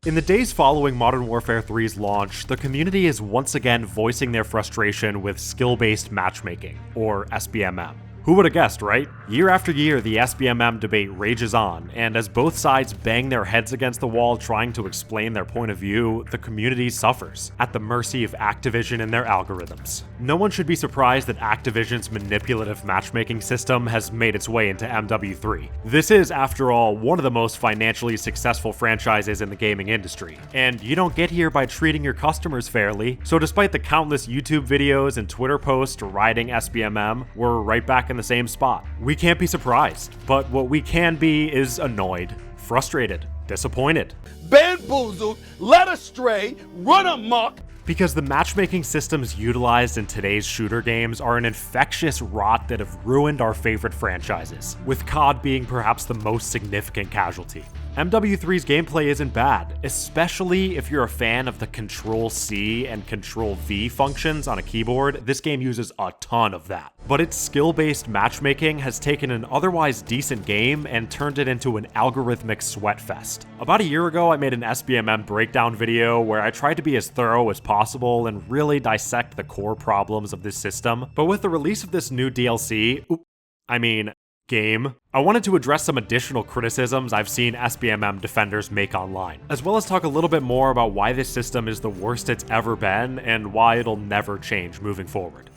In the days following Modern Warfare 3's launch, the community is once again voicing their frustration with skill-based matchmaking, or SBMM. Who would have guessed, right? Year after year, the SBMM debate rages on, and as both sides bang their heads against the wall trying to explain their point of view, the community suffers, at the mercy of Activision and their algorithms. No one should be surprised that Activision's manipulative matchmaking system has made its way into MW3. This is, after all, one of the most financially successful franchises in the gaming industry, and you don't get here by treating your customers fairly, so despite the countless YouTube videos and Twitter posts deriding SBMM, we're right back in the same spot. We can't be surprised, but what we can be is annoyed, frustrated, disappointed. Bamboozled, led astray, run amok. Because the matchmaking systems utilized in today's shooter games are an infectious rot that have ruined our favorite franchises, with COD being perhaps the most significant casualty. MW3's gameplay isn't bad, especially if you're a fan of the Control-C and Control-V functions on a keyboard. This game uses a ton of that. But its skill-based matchmaking has taken an otherwise decent game and turned it into an algorithmic sweatfest. About a year ago, I made an SBMM breakdown video where I tried to be as thorough as possible and really dissect the core problems of this system. But with the release of this new DLC, game, I wanted to address some additional criticisms I've seen SBMM defenders make online, as well as talk a little bit more about why this system is the worst it's ever been and why it'll never change moving forward.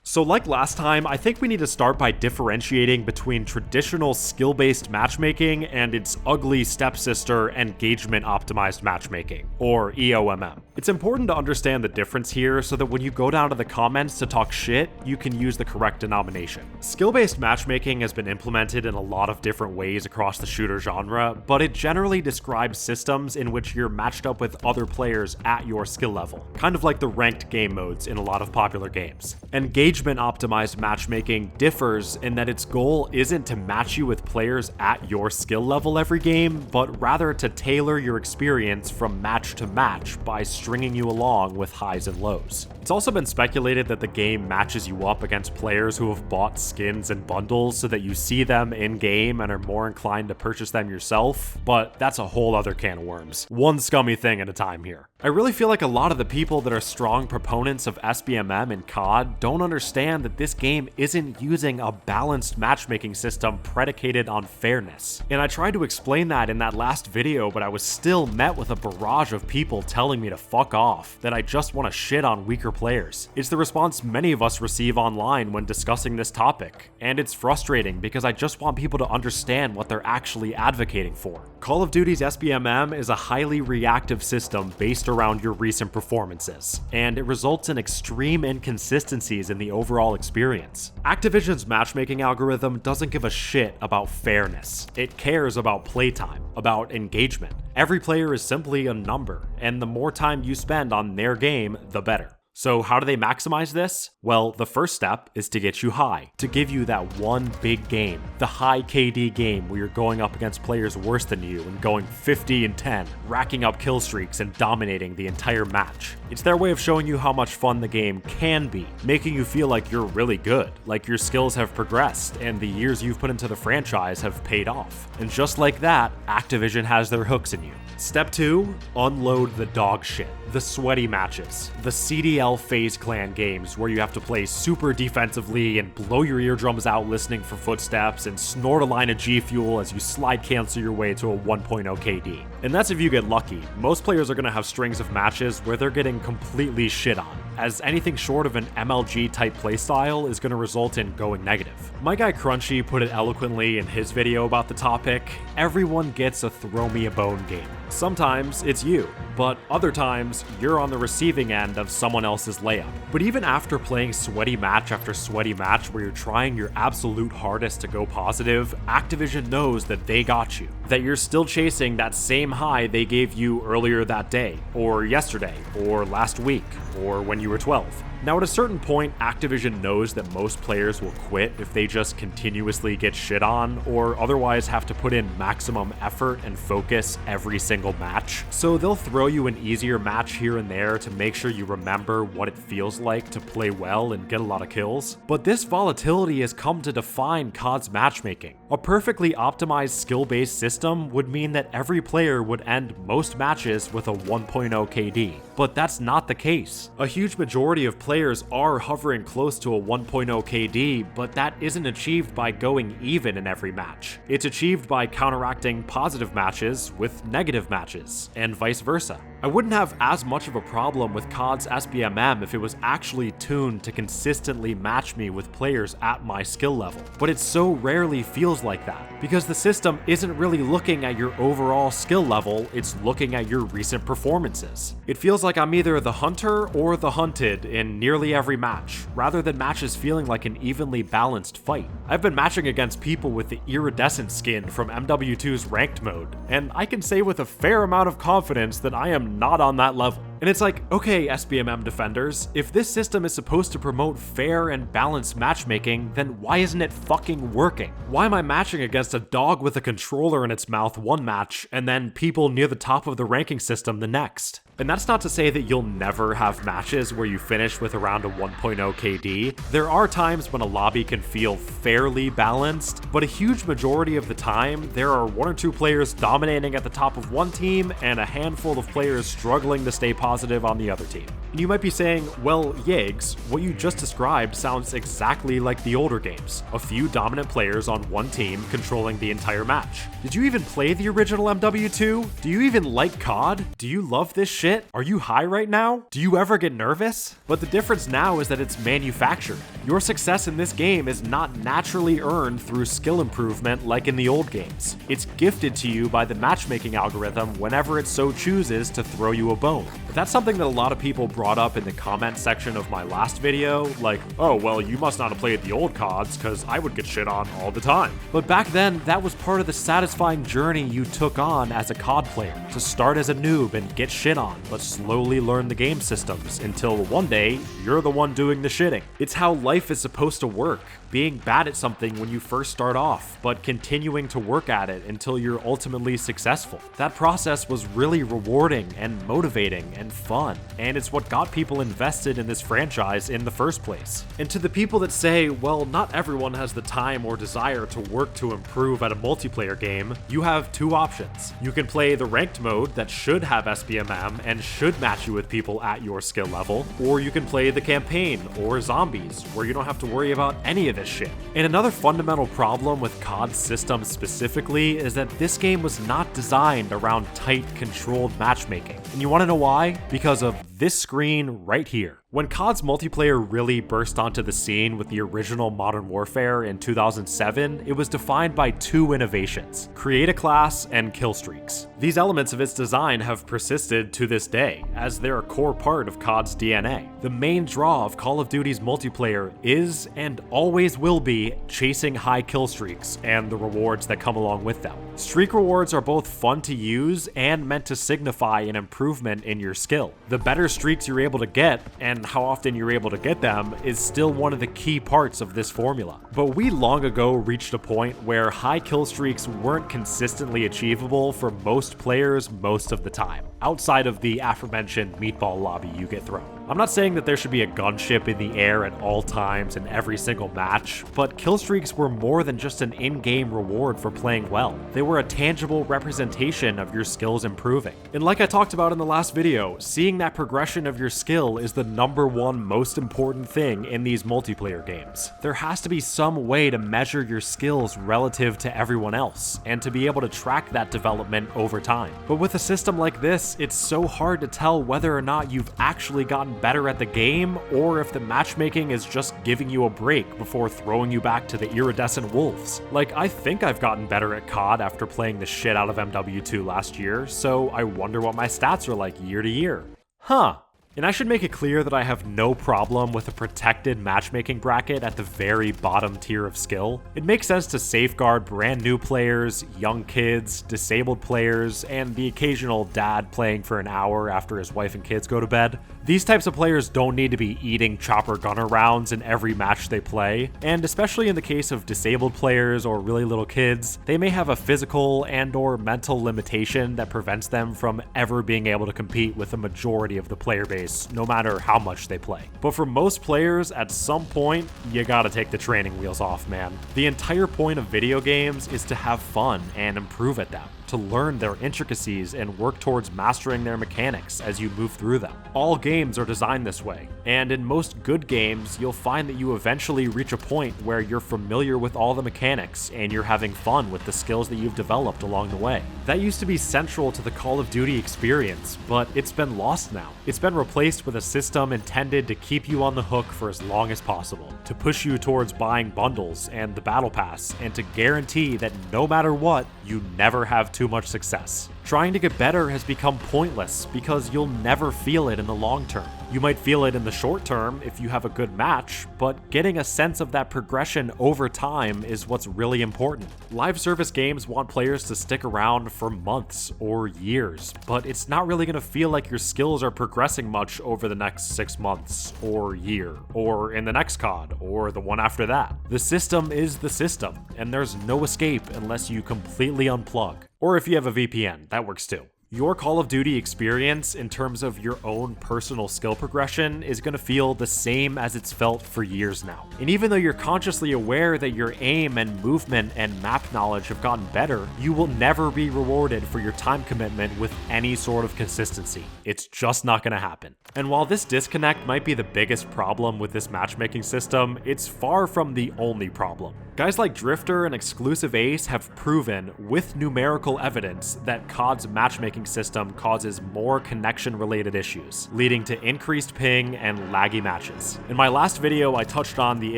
So like last time, I think we need to start by differentiating between traditional skill-based matchmaking and its ugly stepsister engagement-optimized matchmaking, or EOMM. It's important to understand the difference here so that when you go down to the comments to talk shit, you can use the correct denomination. Skill-based matchmaking has been implemented in a lot of different ways across the shooter genre, but it generally describes systems in which you're matched up with other players at your skill level, kind of like the ranked game modes in a lot of popular games. Engagement-optimized matchmaking differs in that its goal isn't to match you with players at your skill level every game, but rather to tailor your experience from match to match by stringing you along with highs and lows. It's also been speculated that the game matches you up against players who have bought skins and bundles so that you see them in-game and are more inclined to purchase them yourself, but that's a whole other can of worms. One scummy thing at a time here. I really feel like a lot of the people that are strong proponents of SBMM and COD don't understand that this game isn't using a balanced matchmaking system predicated on fairness. And I tried to explain that in that last video, but I was still met with a barrage of people telling me to fuck off, that I just want to shit on weaker players. It's the response many of us receive online when discussing this topic, and it's frustrating because I just want people to understand what they're actually advocating for. Call of Duty's SBMM is a highly reactive system based around your recent performances, and it results in extreme inconsistencies in the overall experience. Activision's matchmaking algorithm doesn't give a shit about fairness. It cares about playtime, about engagement. Every player is simply a number, and the more time you spend on their game, the better. So how do they maximize this? Well, the first step is to get you high, to give you that one big game, the high KD game where you're going up against players worse than you and going 50-10, racking up kill streaks and dominating the entire match. It's their way of showing you how much fun the game can be, making you feel like you're really good, like your skills have progressed and the years you've put into the franchise have paid off. And just like that, Activision has their hooks in you. Step 2, unload the dog shit. The sweaty matches, the CDL FaZe Clan games where you have to play super defensively and blow your eardrums out listening for footsteps and snort a line of G Fuel as you slide cancel your way to a 1.0 KD. And that's if you get lucky. Most players are going to have strings of matches where they're getting completely shit on, as anything short of an MLG type playstyle is going to result in going negative. My guy Crunchy put it eloquently in his video about the topic: everyone gets a throw me a bone game. Sometimes it's you, but other times you're on the receiving end of someone else's layup. But even after playing sweaty match after sweaty match where you're trying your absolute hardest to go positive, Activision knows that they got you, that you're still chasing that same high they gave you earlier that day, or yesterday, or last week, or when you were 12. Now at a certain point, Activision knows that most players will quit if they just continuously get shit on, or otherwise have to put in maximum effort and focus every single match. So they'll throw you an easier match here and there to make sure you remember what it feels like to play well and get a lot of kills. But this volatility has come to define COD's matchmaking. A perfectly optimized skill-based system would mean that every player would end most matches with a 1.0 KD. But that's not the case. A huge majority of players are hovering close to a 1.0 KD, but that isn't achieved by going even in every match. It's achieved by counteracting positive matches with negative matches, and vice versa. I wouldn't have as much of a problem with COD's SBMM if it was actually tuned to consistently match me with players at my skill level, but it so rarely feels like that, because the system isn't really looking at your overall skill level, it's looking at your recent performances. It feels like I'm either the hunter or the hunted in nearly every match, rather than matches feeling like an evenly balanced fight. I've been matching against people with the iridescent skin from MW2's ranked mode, and I can say with a fair amount of confidence that I am not on that level. And it's like, okay, SBMM defenders, if this system is supposed to promote fair and balanced matchmaking, then why isn't it fucking working? Why am I matching against a dog with a controller in its mouth one match, and then people near the top of the ranking system the next? And that's not to say that you'll never have matches where you finish with around a 1.0 KD. There are times when a lobby can feel fairly balanced, but a huge majority of the time, there are one or two players dominating at the top of one team and a handful of players struggling to stay positive on the other team. And you might be saying, well, Yeggs, what you just described sounds exactly like the older games. A few dominant players on one team controlling the entire match. Did you even play the original MW2? Do you even like COD? Do you love this shit? Are you high right now? Do you ever get nervous? But the difference now is that it's manufactured. Your success in this game is not naturally earned through skill improvement like in the old games. It's gifted to you by the matchmaking algorithm whenever it so chooses to throw you a bone. That's something that a lot of people brought up in the comment section of my last video, like, oh, well, you must not have played the old CODs because I would get shit on all the time. But back then, that was part of the satisfying journey you took on as a COD player, to start as a noob and get shit on, but slowly learn the game systems until one day, you're the one doing the shitting. It's how life is supposed to work. Being bad at something when you first start off, but continuing to work at it until you're ultimately successful. That process was really rewarding and motivating and fun, and it's what got people invested in this franchise in the first place. And to the people that say, well, not everyone has the time or desire to work to improve at a multiplayer game, you have two options. You can play the ranked mode that should have SBMM and should match you with people at your skill level, or you can play the campaign or zombies, where you don't have to worry about any of this shit. And another fundamental problem with COD's system specifically is that this game was not designed around tight, controlled matchmaking. And you want to know why? Because of this screen right here. When COD's multiplayer really burst onto the scene with the original Modern Warfare in 2007, it was defined by two innovations: create a class and kill streaks. These elements of its design have persisted to this day, as they're a core part of COD's DNA. The main draw of Call of Duty's multiplayer is, and always will be, chasing high kill streaks and the rewards that come along with them. Streak rewards are both fun to use and meant to signify an improvement in your skill. The better streaks you're able to get, and how often you're able to get them, is still one of the key parts of this formula. But we long ago reached a point where high kill streaks weren't consistently achievable for most players most of the time, outside of the aforementioned meatball lobby you get thrown. I'm not saying that there should be a gunship in the air at all times in every single match, but kill streaks were more than just an in-game reward for playing well. They were a tangible representation of your skills improving. And like I talked about in the last video, seeing that progression of your skill is the number one most important thing in these multiplayer games. There has to be some way to measure your skills relative to everyone else, and to be able to track that development over time. But with a system like this, it's so hard to tell whether or not you've actually gotten better at the game, or if the matchmaking is just giving you a break before throwing you back to the iridescent wolves. Like, I think I've gotten better at COD after playing the shit out of MW2 last year, so I wonder what my stats are like year to year. Huh. And I should make it clear that I have no problem with a protected matchmaking bracket at the very bottom tier of skill. It makes sense to safeguard brand new players, young kids, disabled players, and the occasional dad playing for an hour after his wife and kids go to bed. These types of players don't need to be eating chopper gunner rounds in every match they play, and especially in the case of disabled players or really little kids, they may have a physical and/or mental limitation that prevents them from ever being able to compete with the majority of the player base, no matter how much they play. But for most players, at some point, you gotta take the training wheels off, man. The entire point of video games is to have fun and improve at them, to learn their intricacies and work towards mastering their mechanics as you move through them. All games are designed this way, and in most good games, you'll find that you eventually reach a point where you're familiar with all the mechanics and you're having fun with the skills that you've developed along the way. That used to be central to the Call of Duty experience, but it's been lost now. It's been replaced with a system intended to keep you on the hook for as long as possible, to push you towards buying bundles and the battle pass, and to guarantee that no matter what, you never have too much success. Trying to get better has become pointless because you'll never feel it in the long term. You might feel it in the short term if you have a good match, but getting a sense of that progression over time is what's really important. Live service games want players to stick around for months or years, but it's not really going to feel like your skills are progressing much over the next 6 months or year, or in the next COD, or the one after that. The system is the system, and there's no escape unless you completely unplug. Or if you have a VPN, that works too. Your Call of Duty experience in terms of your own personal skill progression is going to feel the same as it's felt for years now. And even though you're consciously aware that your aim and movement and map knowledge have gotten better, you will never be rewarded for your time commitment with any sort of consistency. It's just not going to happen. And while this disconnect might be the biggest problem with this matchmaking system, it's far from the only problem. Guys like Drifter and Exclusive Ace have proven, with numerical evidence, that COD's matchmaking system causes more connection-related issues, leading to increased ping and laggy matches. In my last video, I touched on the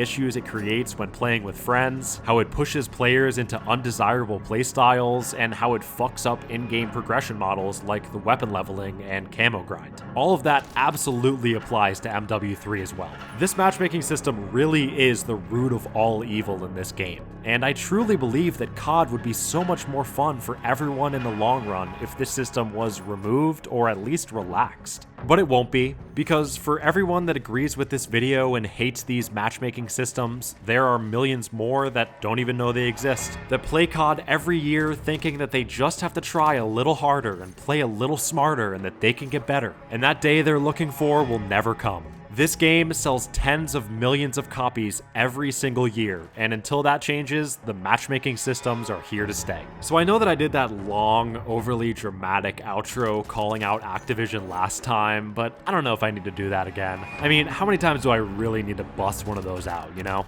issues it creates when playing with friends, how it pushes players into undesirable playstyles, and how it fucks up in-game progression models like the weapon leveling and camo grind. All of that absolutely applies to MW3 as well. This matchmaking system really is the root of all evil in this game, and I truly believe that COD would be so much more fun for everyone in the long run if this system was removed or at least relaxed. But it won't be, because for everyone that agrees with this video and hates these matchmaking systems, there are millions more that don't even know they exist, that play COD every year thinking that they just have to try a little harder and play a little smarter and that they can get better, and that day they're looking for will never come. This game sells tens of millions of copies every single year, and until that changes, the matchmaking systems are here to stay. So I know that I did that long, overly dramatic outro calling out Activision last time, but I don't know if I need to do that again. I mean, how many times do I really need to bust one of those out, you know?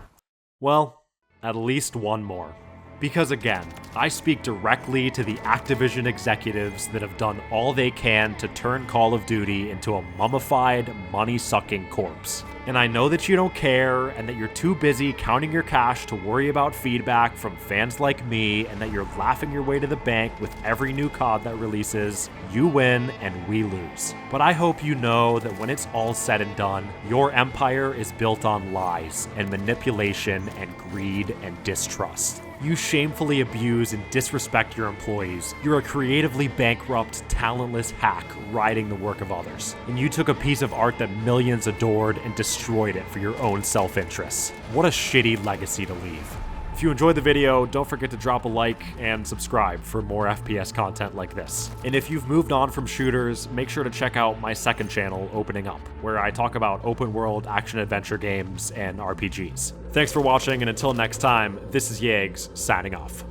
Well, at least one more. Because again, I speak directly to the Activision executives that have done all they can to turn Call of Duty into a mummified, money-sucking corpse. And I know that you don't care, and that you're too busy counting your cash to worry about feedback from fans like me, and that you're laughing your way to the bank with every new COD that releases. You win, and we lose. But I hope you know that when it's all said and done, your empire is built on lies, and manipulation, and greed, and distrust. You shamefully abuse and disrespect your employees. You're a creatively bankrupt, talentless hack riding the work of others. And you took a piece of art that millions adored and destroyed it for your own self-interest. What a shitty legacy to leave. If you enjoyed the video, don't forget to drop a like and subscribe for more FPS content like this. And if you've moved on from shooters, make sure to check out my second channel, Opening Up, where I talk about open world action-adventure games and RPGs. Thanks for watching, and until next time, this is Yags, signing off.